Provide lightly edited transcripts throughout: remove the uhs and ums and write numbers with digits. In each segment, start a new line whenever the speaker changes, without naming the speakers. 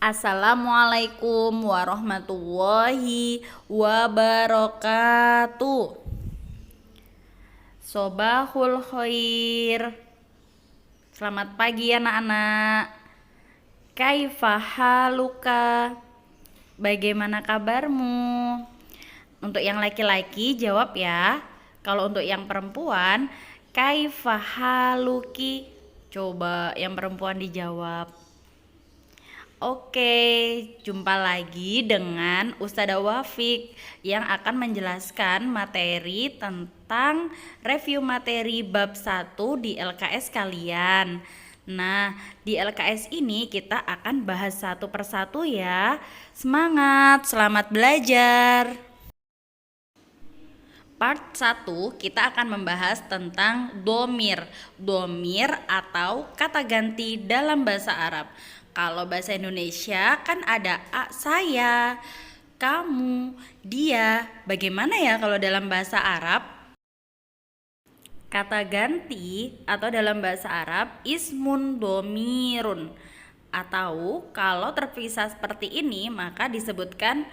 Assalamualaikum warahmatullahi wabarakatuh. Sobahul khair. Selamat pagi anak-anak. Kaifa haluka? Bagaimana kabarmu? Untuk yang laki-laki jawab ya. Kalau untuk yang perempuan, kaifa haluki? Coba yang perempuan dijawab. Oke, jumpa lagi dengan Ustadzah Wafik yang akan menjelaskan materi tentang review materi bab 1 di LKS kalian. Nah, di LKS ini kita akan bahas satu persatu ya. Semangat, selamat belajar. Part 1 kita akan membahas tentang domir. Domir atau kata ganti dalam bahasa Arab. Kalau bahasa Indonesia kan ada saya, kamu, dia. Bagaimana ya kalau dalam bahasa Arab? Kata ganti atau dalam bahasa Arab ismun domirun. Atau kalau terpisah seperti ini maka disebutkan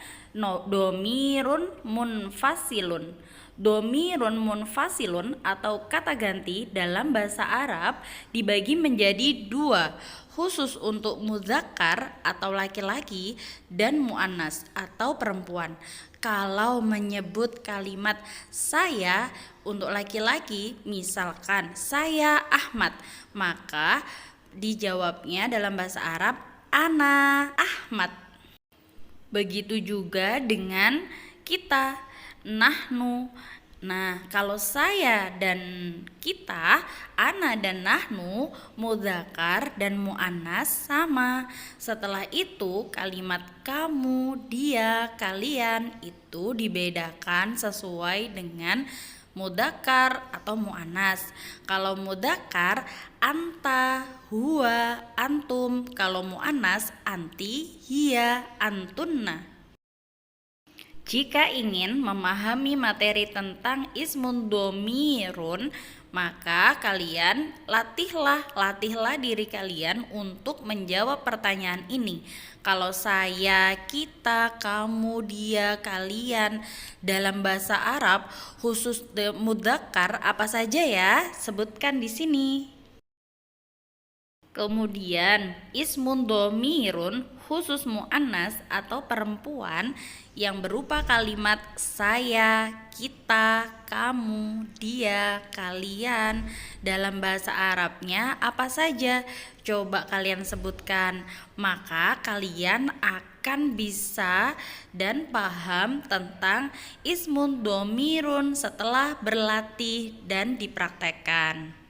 domirun munfasilun. Domirun munfasilun atau kata ganti dalam bahasa Arab dibagi menjadi dua, khusus untuk muzakkar atau laki-laki dan muannas atau perempuan. Kalau menyebut kalimat saya untuk laki-laki, misalkan saya Ahmad, maka dijawabnya dalam bahasa Arab ana Ahmad. Begitu juga dengan kita, nahnu. Nah, kalau saya dan kita, ana dan nahnu, mudzakkar dan muannas sama. Setelah itu kalimat kamu, dia, kalian itu dibedakan sesuai dengan mudzakkar atau muannas. Kalau mudzakkar anta, huwa, antum. Kalau muannas anti, hiya, antunna. Jika ingin memahami materi tentang ismun domirun, maka kalian latihlah diri kalian untuk menjawab pertanyaan ini. Kalau saya, kita, kamu, dia, kalian dalam bahasa Arab khusus mudzakkar apa saja ya? Sebutkan di sini. Kemudian ismun domirun khusus mu'annas atau perempuan yang berupa kalimat saya, kita, kamu, dia, kalian. Dalam bahasa Arabnya apa saja? Coba kalian sebutkan. Maka kalian akan bisa dan paham tentang ismun domirun setelah berlatih dan dipraktekkan.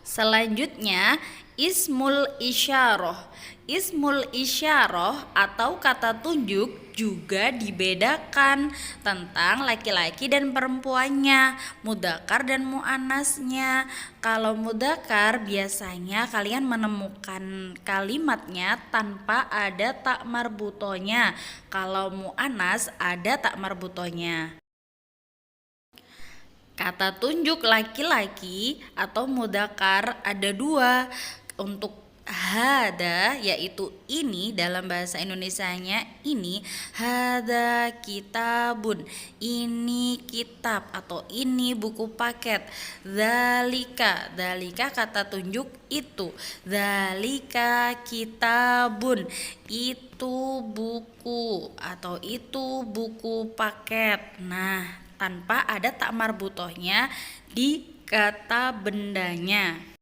Selanjutnya ismul isyarah. Ismul isyarah atau kata tunjuk juga dibedakan tentang laki-laki dan perempuannya, mudzakkar dan muannasnya. Kalau mudzakkar biasanya kalian menemukan kalimatnya tanpa ada tak marbutonya. Kalau muannas ada tak marbutonya. Kata tunjuk laki-laki atau mudzakkar ada dua. Untuk hada yaitu ini dalam bahasa Indonesianya ini, hada kitabun, ini kitab atau ini buku paket. Dzalika kata tunjuk itu, dzalika kitabun, itu buku atau itu buku paket. Nah, tanpa ada tak marbutohnya di kata bendanya.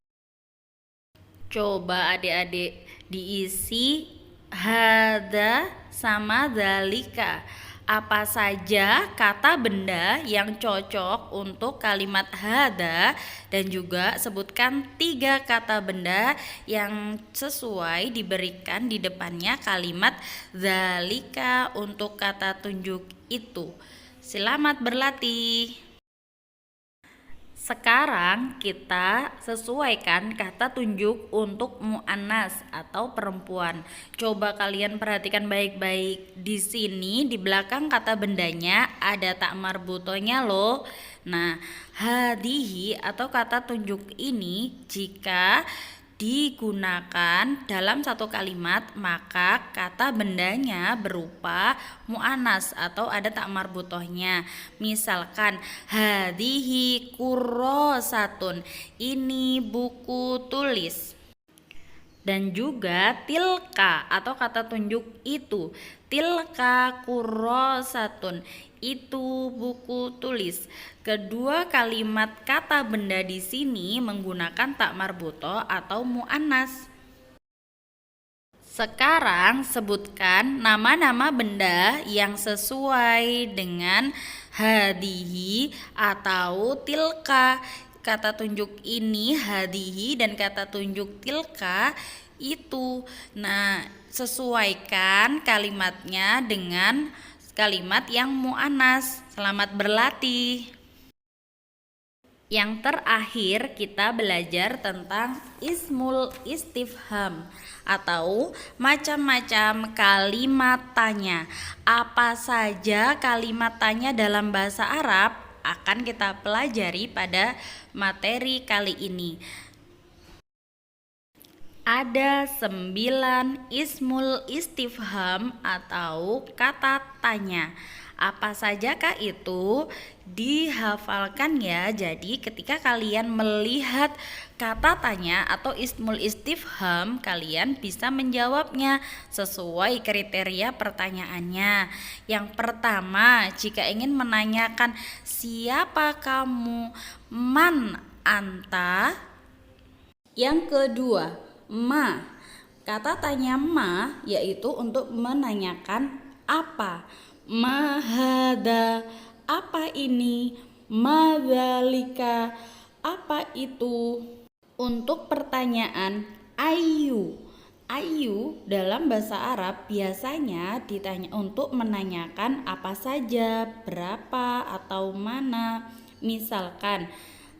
Coba adik-adik diisi hada sama dzalika. Apa saja kata benda yang cocok untuk kalimat hada, dan juga sebutkan 3 kata benda yang sesuai diberikan di depannya kalimat dzalika untuk kata tunjuk itu. Selamat berlatih. Sekarang kita sesuaikan kata tunjuk untuk muannas atau perempuan. Coba kalian perhatikan baik-baik. Di sini di belakang kata bendanya ada tak marbutonya loh. Nah, hadihi atau kata tunjuk ini jika digunakan dalam satu kalimat, maka kata bendanya berupa mu'anas atau ada tak marbutohnya. Misalkan hadhihi kurrosatun, ini buku tulis. Dan juga tilka atau kata tunjuk itu, tilka kurrosatun, itu buku tulis. Kedua kalimat kata benda di sini menggunakan tak marbuto atau muannas. Sekarang sebutkan nama-nama benda yang sesuai dengan hadihi atau tilka. Kata tunjuk ini hadihi dan kata tunjuk tilka itu. Nah, sesuaikan kalimatnya dengan kalimat yang mu'anas. Selamat berlatih. Yang terakhir kita belajar tentang ismul istifham atau macam-macam kalimat tanya. Apa saja kalimat tanya dalam bahasa Arab akan kita pelajari pada materi kali ini. Ada 9 ismul istifham atau kata tanya. Apa sajakah itu? Dihafalkan ya. Jadi ketika kalian melihat kata tanya atau ismul istifham, kalian bisa menjawabnya sesuai kriteria pertanyaannya. Yang pertama, jika ingin menanyakan siapa kamu, man anta. Yang kedua, ma. Kata tanya ma yaitu untuk menanyakan apa. Mahada, apa ini? Madzalika, apa itu? Untuk pertanyaan ayu. Ayu dalam bahasa Arab biasanya ditanya untuk menanyakan apa saja, berapa atau mana. Misalkan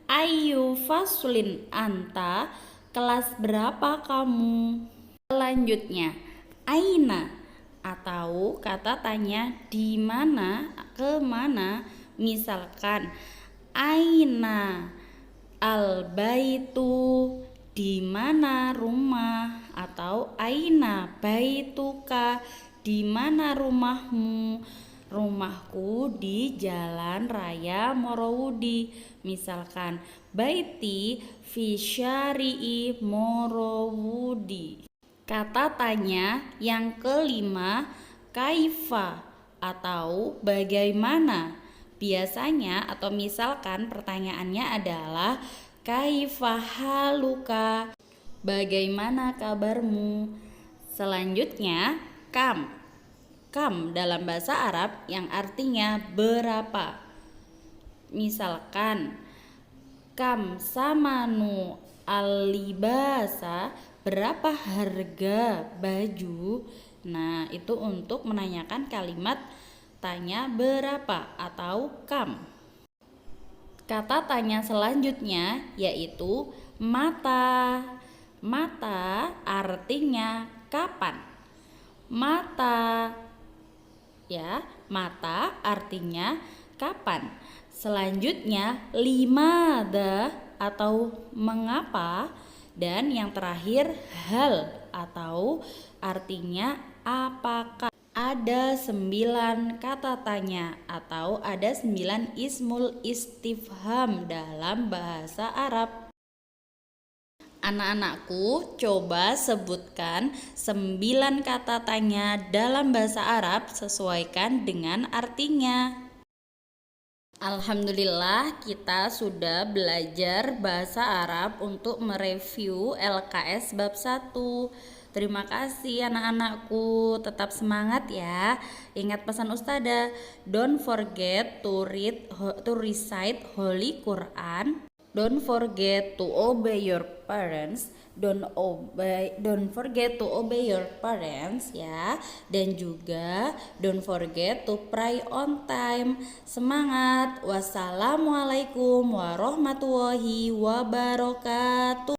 ayu faslin anta, kelas berapa kamu? Selanjutnya aina atau kata tanya di mana, ke mana. Misalkan aina al baitu, di mana rumah, atau aina baituka, di mana rumahmu. Rumahku di Jalan Raya Morowudi. Misalkan baiti fi syari'i Morowudi. Kata tanya yang kelima, kaifa atau bagaimana. Biasanya atau misalkan pertanyaannya adalah kaifa haluka, bagaimana kabarmu. Selanjutnya kam. Kam dalam bahasa Arab yang artinya berapa. Misalkan kam samanu al-libasa, berapa harga baju. Nah, itu untuk menanyakan kalimat tanya berapa atau kam. Kata tanya selanjutnya yaitu mata. Mata artinya kapan. Mata, ya, mata artinya kapan. Selanjutnya limada atau mengapa. Dan yang terakhir hal atau artinya apakah. Ada 9 kata tanya atau ada 9 ismul istifham dalam bahasa Arab. Anak-anakku, coba sebutkan 9 kata tanya dalam bahasa Arab, sesuaikan dengan artinya. Alhamdulillah kita sudah belajar bahasa Arab untuk mereview LKS bab 1. Terima kasih anak-anakku, tetap semangat ya. Ingat pesan Ustazah, don't forget to recite Holy Quran. Don't forget to obey your parents. Don't forget to obey your parents ya. Dan juga don't forget to pray on time. Semangat. Wassalamualaikum warahmatullahi wabarakatuh.